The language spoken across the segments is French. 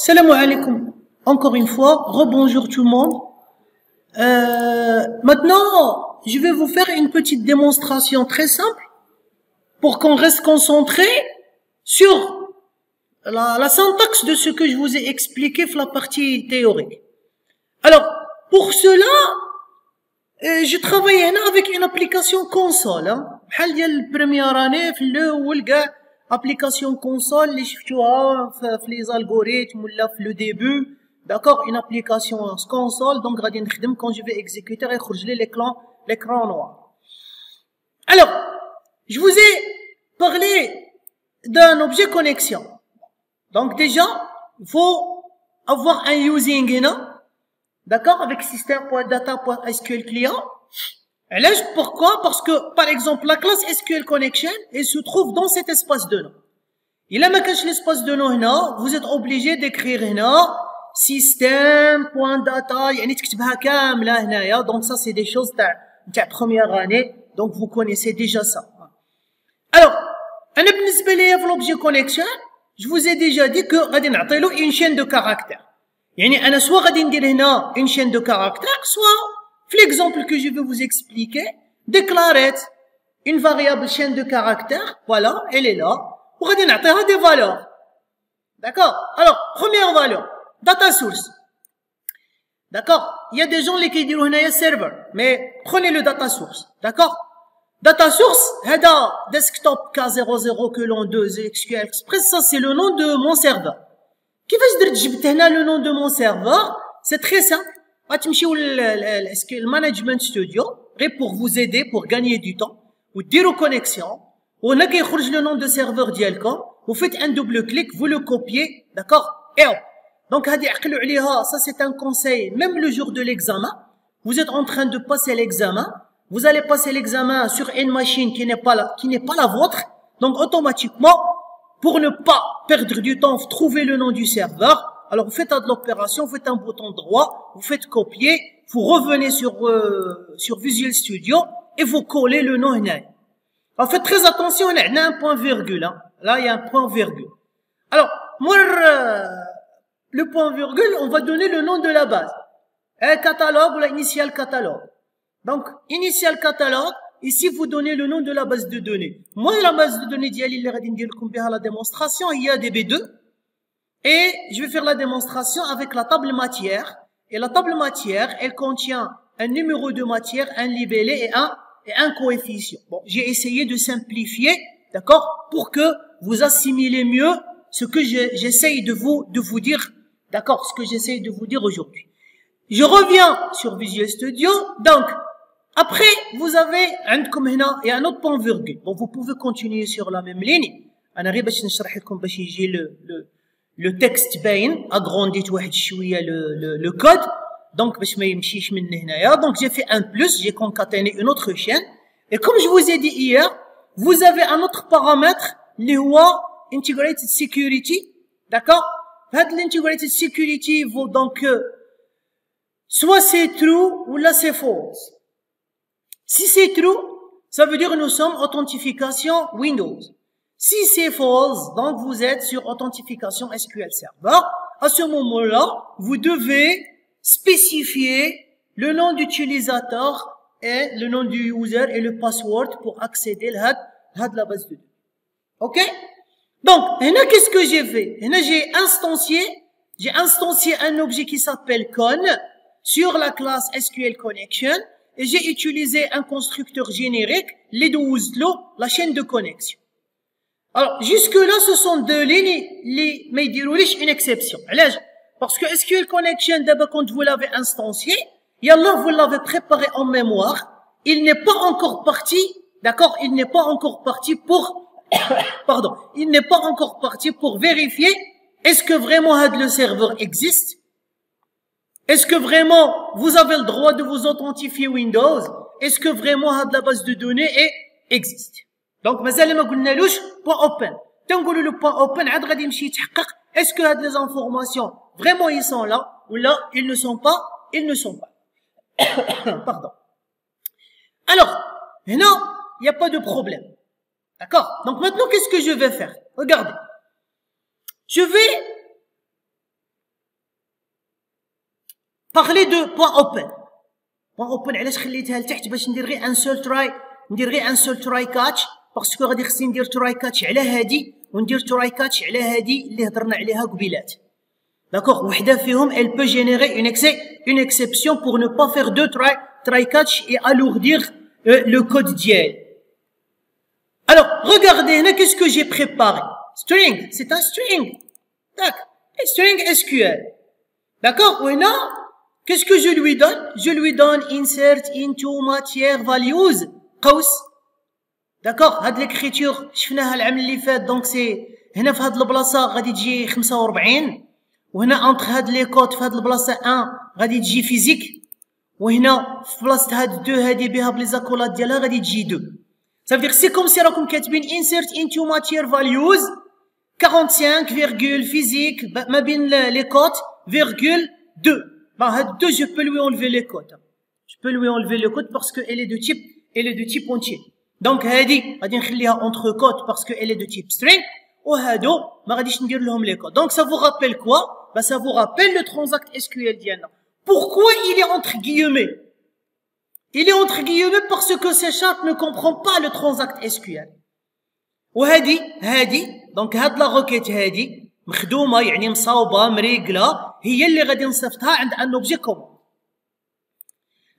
Salam alaikum. Encore une fois, rebonjour tout le monde. Maintenant, je vais vous faire une petite démonstration très simple pour qu'on reste concentré sur la syntaxe de ce que je vous ai expliqué dans la partie théorique. Alors, pour cela, je travaille avec une application console. بحال ديال البريمير اني في الاول كاع application console اللي شفتوها في لي زالغوريثم ولا في لو ديبو. D'accord, une application console, donc غادي نخدم quand je vais exécuter غيخرج لي l'écran noir. Alors, je vous ai parlé d'un objet connexion. Donc déjà, il faut avoir un using هنا, d'accord, avec system.data.sql client. Et là, pourquoi? Parce que, par exemple, la classe SQL Connection, elle se trouve dans cet espace de nom. Il a marqué l'espace de nom هنا, vous êtes obligé d'écrire هنا system.data, يعني تكتبها كاملة هنايا. Donc ça, c'est des choses تاع première année, donc vous connaissez déjà ça. Alors, أنا بالنسبة ليا في l'objet connection, je vous ai déjà dit que غادي نعطيلو une chaîne de caractères. يعني أنا soit غادي ندير هنا une chaîne de caractères, soit l'exemple que je vais vous expliquer, déclarer une variable chaîne de caractères, voilà, elle est là, ou غادي نعطيها des valeurs. D'accord? Alors, première valeur, data source. D'accord? Il y a des gens qui disent هنايا serveur, mais prenez le data source. D'accord? Data source, هذا desktop K00 que l'on 2 SQL Express, ça c'est le nom de mon serveur. كيفاش درت جبت هنا le nom de mon serveur? C'est très simple. غتمشيو للSQL Management Studio غير pour vous aider, pour gagner du temps, وديروا connexion, وهنا كيخرج le nom de serveur ديالكم, vous faites un double clic, vous le copiez, d'accord? Et hop. Donc هادي عقلوا عليها, ça c'est un conseil, même le jour de l'examen, vous êtes en train de passer l'examen, vous allez passer l'examen sur une machine qui n'est pas la vôtre, donc automatiquement, pour ne pas perdre du temps, trouver le nom du serveur. Alors, vous faites de l'opération, vous faites un bouton droit, vous faites copier, vous revenez sur Visual Studio et vous collez le nom. Alors, faites très attention, on a un point virgule. Hein. Là, il y a un point virgule. Alors, moi, le point virgule, on va donner le nom de la base. Un catalogue ou l'initial catalogue. Donc, initial catalogue, ici, vous donnez le nom de la base de données. Moi, la base de données d'Yali, la démonstration, il y a DB2. Et je vais faire la démonstration avec la table matière. Et la table matière, elle contient un numéro de matière, un libellé et un coefficient. Bon, j'ai essayé de simplifier, d'accord, pour que vous assimilez mieux ce que j'essaye de vous dire, d'accord, ce que j'essaye de vous dire aujourd'hui. Je reviens sur Visual Studio. Donc, après, vous avez il y a un autre point virgule. Bon, vous pouvez continuer sur la même ligne. أنا غير باش نشرح لكم باش يجي le texte باين, agrandit واحد شويه le code, donc باش ما يمشيش من هنايا. Donc j'ai fait un plus, j'ai concaténé une autre chaîne, et comme je vous ai dit hier, vous avez un autre paramètre اللي هو integrated security, d'accord? هاد l'integrated security vaut donc soit c'est true ou là c'est false. Si c'est true, ça veut dire nous sommes authentification Windows. Si c'est false, donc vous êtes sur authentification SQL Server. À ce moment-là, vous devez spécifier le nom d'utilisateur et le nom du user et le password pour accéder à la base de données. Ok? Donc, là, qu'est-ce que j'ai fait? Là, j'ai instancié un objet qui s'appelle con sur la classe SQL Connection et j'ai utilisé un constructeur générique, les 12 lots, la chaîne de connexion. Alors, jusque-là, ce sont deux lignes, mais ils diront une exception. Parce que SQL Connection, d'abord, quand vous l'avez instancié, yallah, vous l'avez préparé en mémoire, il n'est pas encore parti, d'accord, il n'est pas encore parti pour, pardon, il n'est pas encore parti pour vérifier est-ce que vraiment le serveur existe? Est-ce que vraiment vous avez le droit de vous authentifier Windows? Est-ce que vraiment la base de données existe? Donc, مازال ما قلنالوش point open. تنقولوا le point open عاد غادي يمشي يتحقق est-ce que هاد les informations vraiment ils sont là ou là ils ne sont pas, ils ne sont pas. Pardon. Alors, هنا il n'y a pas de problème. D'accord? Donc maintenant qu'est-ce que je vais faire? Regardez. Je vais parler de point open. Point open علاش خليتها لتحت باش ندير غير ان سول تراي كاتش باسكو غادي خصني ندير تراي كاتش على هادي وندير تراي كاتش على هادي اللي هضرنا عليها قبيلات. داكوغ وحده فيهم elle peut générer une exception pour ne pas faire deux try catch et alourdir le code ديالي. Alors regardez هنا qu'est-ce que j'ai préparé. String, c'est un string. D'accord. String SQL. D'accord. Ou non, qu'est-ce que je lui donne? Je lui donne insert into matière values. قوس. D'accord. هاد l'écriture شفناها العام اللي فات donc c'est هنا في هاد البلاصة غادي تجي 45 وهنا entre هاد لي كود في هاد البلاصة 1 غادي تجي فيزيك وهنا في بلاصة هاد 2 هادي بها بليزاكولات ديالها غادي تجي 2. Ça veut dire c'est comme si راكم كاتبين insert into matière values 45 virgule physique ما بين les cotes virgule 2. Bah هاد 2 je peux lui enlever les cotes. Je peux lui enlever le code parce que elle est de type entier. Donc هادي غادي نخليها entre cotes parce que elle est de type string وهادو ما غاديش ندير لهم les codes. Donc ça vous rappelle quoi? Bah ça vous rappelle le transact SQL ديالنا. Pourquoi il est entre guillemets? Il est entre guillemets parce que C# ne comprend pas le transact SQL. وهادي donc هاد لا requête هادي مخدومه يعني مصاوبه مريقله هي اللي غادي نصيفطها عند un objet command.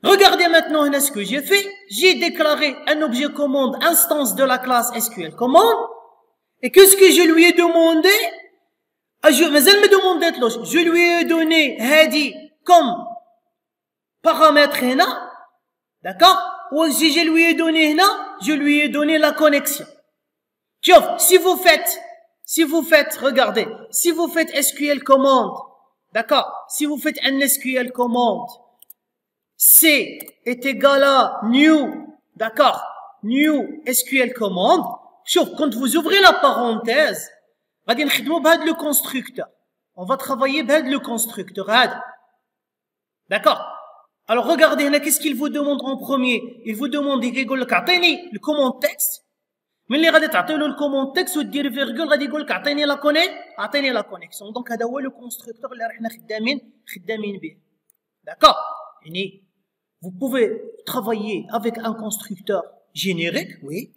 Regardez maintenant هنا ce que j'ai fait. J'ai déclaré un objet command instance de la classe SQL command. Et qu'est-ce que je lui ai demandé? مازال ما demandetloش. Je lui ai donné هادي comme paramètre هنا. D'accord? Ou si je lui ai donné هنا, je lui ai donné la connexion. Tchouf, si vous faites, regardez, si vous faites SQL commande, d'accord? Si vous faites un SQL commande, C est égal à new, d'accord? New SQL commande. Tchouf, quand vous ouvrez la parenthèse, غادي نخدمو بهاد le constructeur. On va travailler بهاد le constructeur, هاد. D'accord? Alors regardez هنا qu'est-ce qu'il vous demande en premier? Il vous demande يقول لك اعطيني الكوموند تكست. ملي غادي تعطي له الكوموند تكست ودير فيرغول غادي يقول لك اعطيني لا كونيكسيون. دونك هذا هو لو كونستركتور اللي راحنا خدامين به. D'accord? يعني vous pouvez travailler avec un constructeur générique, oui,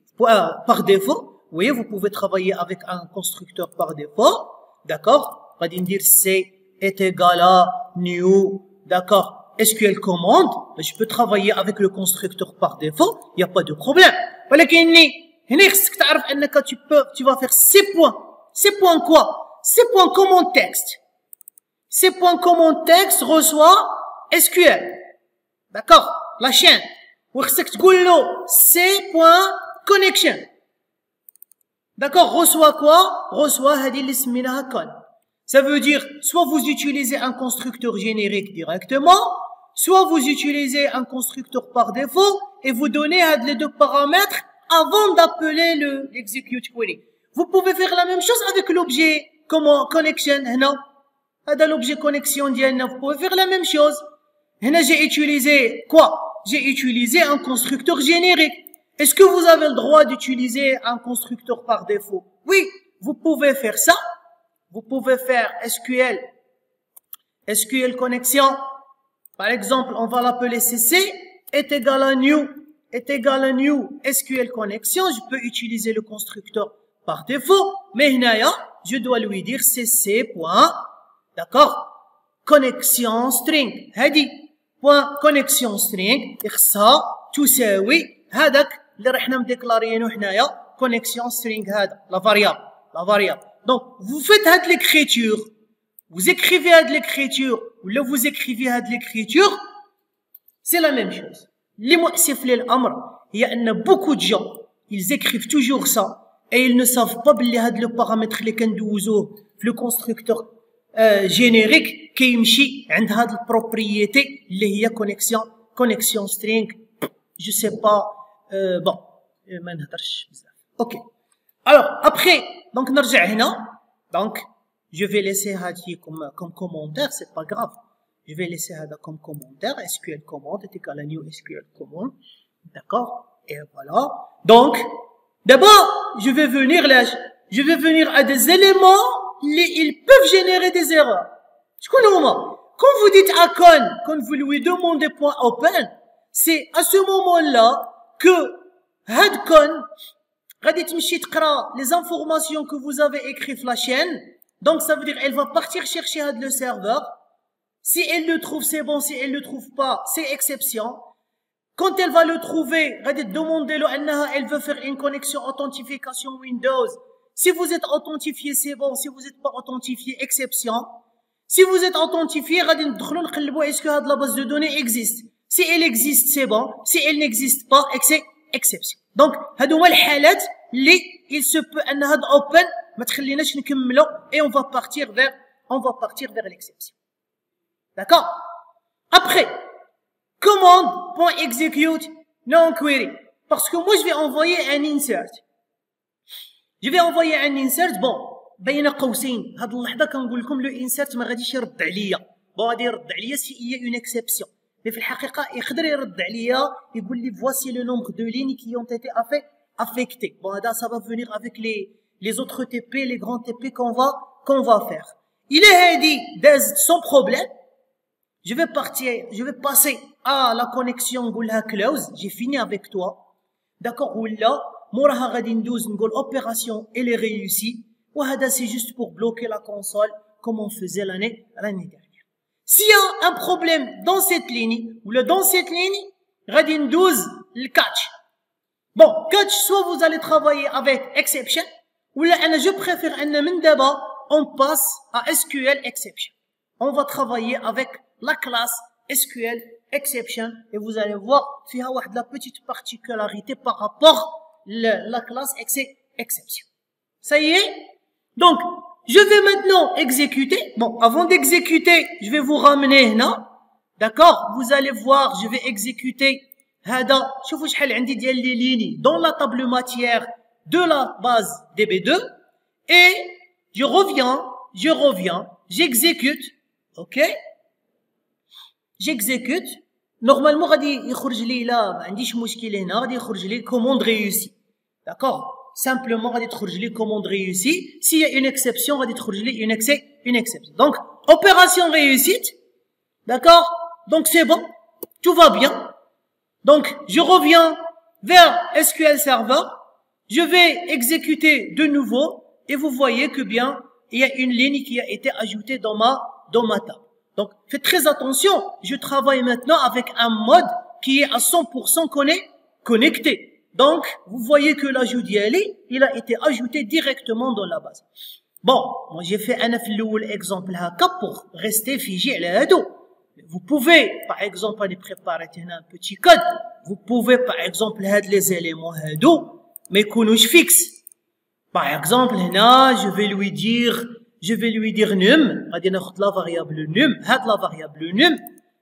par défaut. Oui, vous pouvez travailler avec un constructeur par défaut. D'accord? غادي ندير C est égal à new. D'accord? SQL commande, je peux travailler avec le constructeur par défaut, il n'y a pas de problème. ولكن هنا خصك تعرف انك tu vas faire ces points quoi? Ces points command text. Ces points command text reçoit SQL. D'accord? La chaîne. وخصك تقول له C.connection. D'accord? Reçoit quoi? Reçoit هذه اللي سميناها con. Ça veut dire soit vous utilisez un constructeur générique directement, soit vous utilisez un constructeur par défaut et vous donnez les deux paramètres avant d'appeler l'execute query. Vous pouvez faire la même chose avec l'objet connection. هذا l'objet connection ديالنا. Vous pouvez faire la même chose. هنا j'ai utilisé quoi? J'ai utilisé un constructeur générique. Est-ce que vous avez le droit d'utiliser un constructeur par défaut? Oui, vous pouvez faire ça. Vous pouvez faire SQL connexion. Par exemple, on va l'appeler CC est égal à new SQL connexion. Je peux utiliser le constructeur par défaut. Mais je dois lui dire CC point, d'accord, connexion string. هادي point connexion string. إخصا تساوي هذاك اللي رحنا مديكلاريينو حنايا connexion string هذا la variable. Donc, vous faites l'écriture, vous écrivez l'écriture, ou là vous écrivez l'écriture, c'est la même chose. Les مؤسف للأمر هي أن beaucoup de gens, ils écrivent toujours ça, et ils ne savent pas بلي هاد le paramètre اللي كندوزوه في le constructeur générique كيمشي عند هاد البروبريتي اللي هي connexion string, je sais pas, bon, ما نهضرش بزاف. Ok. Alors, après, donc, نرجع هنا. Donc, je vais laisser هادي comme commentaire, c'est pas grave. Je vais laisser هذا comme commentaire. SQL commande est égal à new SQL commande. D'accord? Et voilà. Donc, d'abord, je vais venir à des éléments, ils peuvent générer des erreurs. شكون هما؟ quand vous dites à con, quand vous lui demandez point open, c'est à ce moment-là que had con, غادي تمشي تقرا les informations que vous avez écrites sur la chaîne. Donc ça veut dire elle va partir chercher le serveur. Si elle le trouve, c'est bon. Si elle le trouve pas, c'est exception. Quand elle va le trouver, غادي demander له انها elle veut faire une connexion authentification Windows. Si vous êtes authentifié, c'est bon. Si vous n'êtes pas authentifié, exception. Si vous êtes authentifié, غادي ندخلوا نقلبوا est-ce que هاد la base de données existe. Si elle existe, c'est bon. Si elle n'existe pas, c'est exception. Donc هادو هما الحالات اللي il se peut ان هاد open ما تخليناش نكملوا et on va partir vers l'exception. D'accord? Après, command.execute non-query. Parce que moi, je vais envoyer un insert. Bon, بين قوسين هاد اللحظة كنقول لكم لو insert ما غاديش يرد عليا. bon غادي يرد عليا si il y a une exception. Mais في الحقيقة يقدر يرد عليا يقول لي voici le nombre de lignes qui ont été affectées. Bon, هذا ça va venir avec les autres TP, les grands TP qu'on va faire. Il est هادي داز sans problème. Je vais passer à la connexion نقولها close. J'ai fini avec toi. D'accord? ولا موراها غادي ندوز نقول opération elle est réussie. وهذا c'est juste pour bloquer la console comme on faisait l'année dernière. S'il y a un problème dans cette ligne ou dans cette ligne, غادي ندوز le catch. Bon, catch soit vous allez travailler avec exception ou là je préfère ان من دابا on passe à SQL exception. On va travailler avec la classe SQL exception et vous allez voir فيها واحد la petite particularité par rapport la classe exception. Ça y est? Donc je vais maintenant exécuter. Bon, avant d'exécuter, je vais vous ramener là. D'accord? Vous allez voir, je vais exécuter هذا. شوفوا شحال عندي ديال لي lignes dans la table matière de la base DB2 et je reviens, j'exécute. OK? J'exécute. Normalement غادي يخرج لي لا ما عنديش مشكل هنا غادي يخرج لي commande réussie. D'accord? Simplement غادي تخرج لي commande réussie. S'il y a une exception غادي تخرج لي une exception. Donc opération réussite. D'accord? Donc c'est bon, tout va bien. Donc je reviens vers SQL Server. Je vais exécuter de nouveau et vous voyez que bien il y a une ligne qui a été ajoutée dans ma table. Donc faites très attention, je travaille maintenant avec un mode qui est à 100% connecté. Donc vous voyez que l'ajout d'IALI, il a été ajouté directement dans la base. Bon, moi j'ai fait un exemple pour rester figé على هادو. Vous pouvez par exemple aller préparer un petit code. Vous pouvez par exemple هاد les éléments هادو ما يكونوش fixe. Par exemple هنا je vais lui dire num, غادي ناخذ la variable num, هاد la variable num.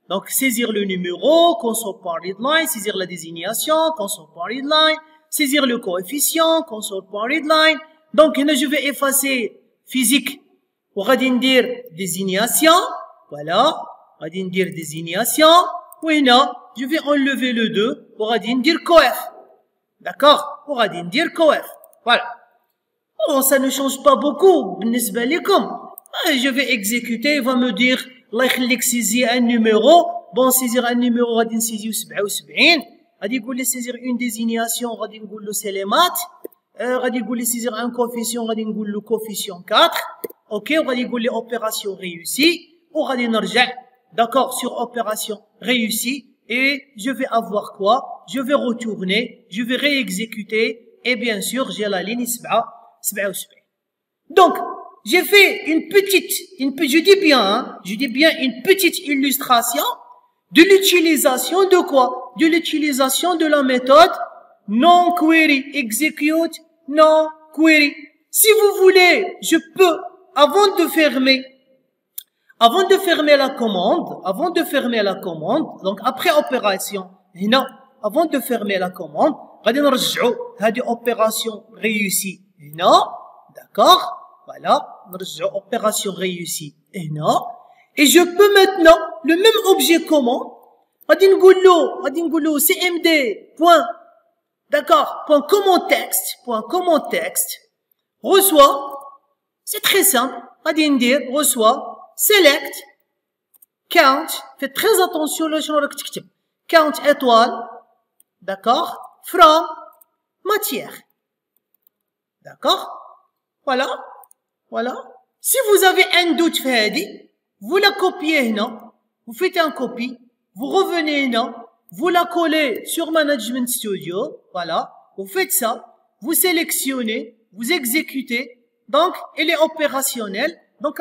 Donc saisir le numéro, console.readline, saisir la désignation, console.readline, saisir le coefficient, console.readline. Donc هنا je vais effacer physique وغادي ندير désignation, voilà, غادي ندير désignation وهنا je vais enlever le 2 وغادي ندير coef. D'accord? وغادي ندير coef. Voilà. Bon, ça ne change pas beaucoup بالنسبة لكم. Je vais exécuter, il va me dire الله يخليك saisir un numéro. Bon, saisir un numéro غادي نسيزيو 77. غادي يقول لي saisir une désignation غادي نقول له c'est les maths. غادي يقول لي saisir un coefficient غادي نقول له coefficient 4. OK, وغادي يقول لي opération réussie وغادي نرجع d'accord sur opération réussie et je vais avoir quoi? Je vais retourner, je vais réexécuter et bien sûr j'ai la ligne 77. Donc j'ai fait je dis bien une petite illustration de l'utilisation de quoi? De l'utilisation de la méthode non-query, execute non-query. Si vous voulez, je peux, avant de fermer la commande, donc après opération, avant de fermer la commande, غادي نرجعوا هذه opération réussie هنا, d'accord? Voilà, نرجعوا opération réussie هنا. Et je peux maintenant le même objet commande, غادي نقول له cmd point, d'accord, point command texte reçoit, c'est très simple, غادي ندير reçoit select count, faites très attention là, je راك تكتب. Count étoile, d'accord, from matière. D'accord? Voilà. Voilà. Si vous avez un doute fait, vous la copiez là, vous faites un copie, vous revenez là, vous la collez sur Management Studio, voilà, vous faites ça, vous sélectionnez, vous exécutez, donc elle est opérationnelle, donc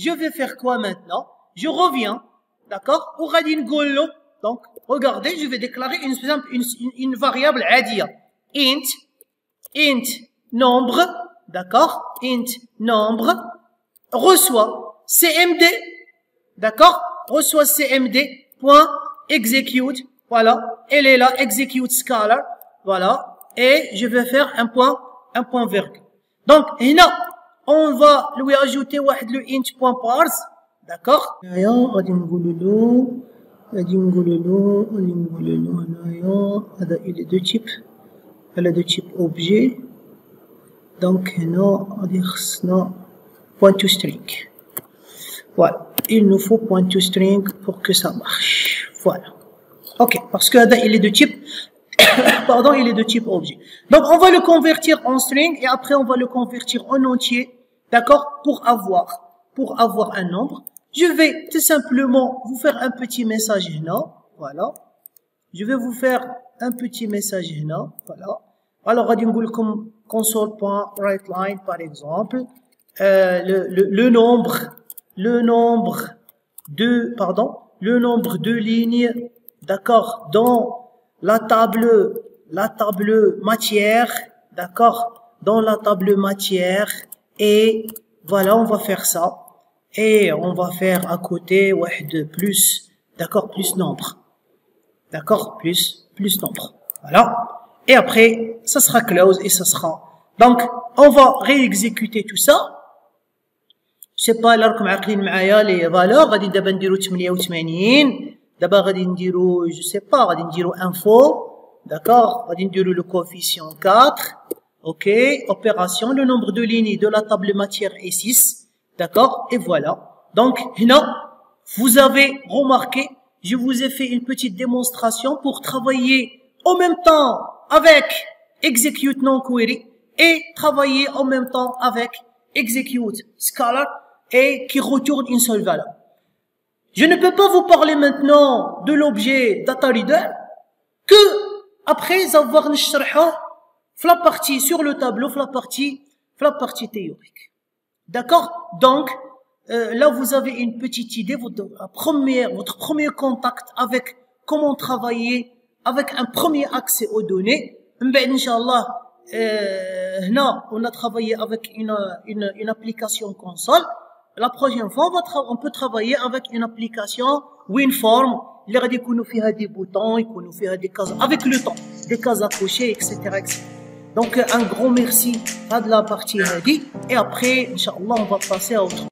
je vais faire quoi maintenant? Je reviens, d'accord? Donc regardez, je vais déclarer une variable adia, int nombre, d'accord, int nombre reçoit cmd, d'accord, reçoit cmd point execute, voilà, elle est là, execute scalar, voilà, et je vais faire un point virgule. Donc là, on va lui ajouter le int point parse, d'accord. غادي نقول له هنايا هذا il est de type, elle est de type objet. Donc هنا غادي خصنا point to string. Voilà, il nous faut point to string pour que ça marche. Voilà. Ok, parce que هذا il est de type pardon, il est de type objet. Donc on va le convertir en string et après on va le convertir en entier, d'accord, pour avoir un nombre. Je vais tout simplement vous faire un petit message là, voilà. Je vais vous faire un petit message là, voilà. Alors غادي نقول لكم console.writeLine par exemple, le nombre de lignes, d'accord, dans la table matière, d'accord, dans la table matière, et voilà, on va faire ça, et on va faire à côté plus, d'accord, plus nombre, d'accord, plus nombre, voilà, et après ça sera close et ça sera, donc on va réexécuter tout ça. Je sais pas, là راكم عاقلين معايا لي فالور. غادي دابا نديرو 88، دابا غادي نديرو جو سي با، غادي نديرو انفو، d'accord, غادي نديرو le coefficient 4, ok, opération, le nombre de lignes de la table matière est 6, d'accord, et voilà. Donc هنا vous avez remarqué, je vous ai fait une petite démonstration pour travailler en même temps avec execute non-query et travailler en même temps avec execute scalar et qui retourne une seule valeur. Je ne peux pas vous parler maintenant de l'objet DataReader que après avoir نشرحه في la partie sur le tableau, في la partie théorique. D'accord? Donc là vous avez une petite idée, votre premier contact avec comment travailler avec un premier accès aux données. Inch'Allah, on a travaillé avec une application console. La prochaine fois, on peut travailler avec une application WinForm. اللي غادي يكونوا فيها des boutons, يكونوا فيها des cases avec le temps, des cases à cocher, etc., etc. Donc un grand merci à de la partie هذه, et après, Inch'Allah, on va passer à autre chose.